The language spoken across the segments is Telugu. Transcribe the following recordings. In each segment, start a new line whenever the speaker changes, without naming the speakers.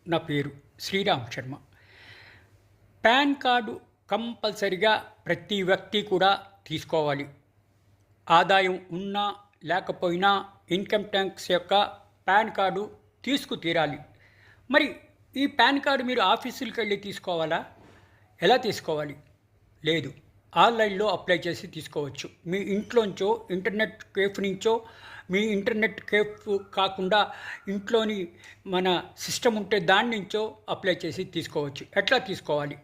నా పేరు శ్రీరామ్ శర్మ. పాన్ కార్డు కంపల్సరిగా ప్రతి వ్యక్తి కూడా తీసుకోవాలి. ఆదాయం ఉన్నా లేకపోయినా ఇన్కమ్ ట్యాక్స్ యొక్క పాన్ కార్డు తీరాలి. మరి ఈ పాన్ కార్డు మీరు ఆఫీసులకు వెళ్ళి తీసుకోవాలా? ఎలా తీసుకోవాలి? లేదు, ఆన్లైన్లో అప్లై చేసి తీసుకోవచ్చు. మీ ఇంట్లోంచో ఇంటర్నెట్ కేఫ్ నుంచో, మీ ఇంటర్నెట్ కేఫ్ కాకుండా ఇంట్లోని మన సిస్టమ్ ఉంటే దాని నుంచో అప్లై చేసి తీసుకోవచ్చు. ఎట్లా తీసుకోవాలి?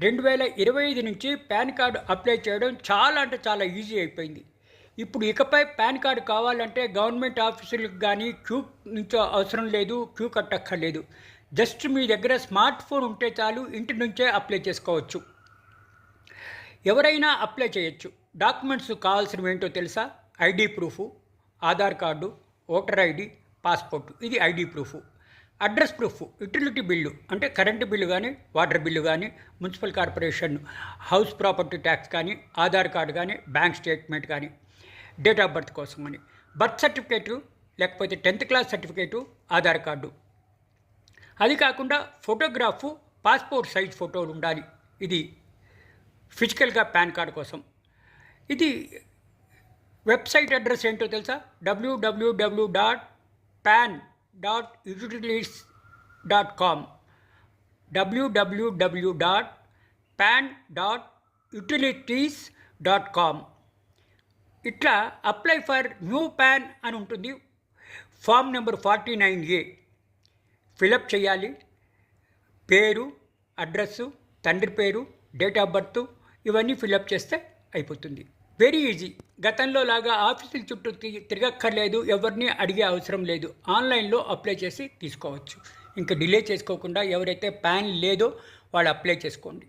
2025 నుంచి పాన్ కార్డు అప్లై చేయడం చాలా ఈజీ అయిపోయింది. ఇప్పుడు ఇకపై పాన్ కార్డు కావాలంటే గవర్నమెంట్ ఆఫీసులకు కానీ క్యూ నుంచో అవసరం లేదు, క్యూ కట్టక్కర్లేదు. జస్ట్ మీ దగ్గర స్మార్ట్ ఫోన్ ఉంటే చాలు, ఇంటి నుంచే అప్లై చేసుకోవచ్చు. ఎవరైనా అప్లై చేయొచ్చు. డాక్యుమెంట్స్ కావాల్సినవి ఏంటో తెలుసా? ID proof, Aadhaar card, voter ID, passport. ఇది ID proof. Address proof, utility bill అంటే కరెంటు బిల్లు కానీ, వాటర్ బిల్లు కానీ, municipal corporation house property tax కానీ, ఆధార్ కార్డు కానీ, బ్యాంక్ స్టేట్మెంట్ కానీ, డేట్ ఆఫ్ బర్త్ కోసం అని, బర్త్ సర్టిఫికేటు లేకపోతే 10th class certificate, Aadhaar card. అది కాకుండా ఫోటోగ్రాఫు, పాస్పోర్ట్ సైజ్ ఫోటోలు ఉండాలి. ఇది ఫిజికల్గా పాన్ కార్డు కోసం. ఇది వెబ్సైట్ అడ్రస్ ఏంటో తెలుసా? www.pan.utilities.com www.pan.utilities.com. ఇట్లా అప్లై ఫర్ న్యూ పాన్ అని ఉంటుంది. ఫామ్ నెంబర్ 49A ఫిలప్ చేయాలి. పేరు, అడ్రస్సు, తండ్రి పేరు, డేట్ ఆఫ్ బర్త్ ఇవన్నీ ఫిలప్ చేస్తే అయిపోతుంది. Very easy. గతంలో లాగా ఆఫీసుల చుట్టూ తిరగక్కర్లేదు, ఎవరిని అడిగే అవసరం లేదు. ఆన్లైన్లో అప్లై చేసి తీసుకోవచ్చు. ఇంకా డిలే చేసుకోకుండా ఎవరైతే పాన్ లేదో వాళ్ళు అప్లై చేసుకోండి.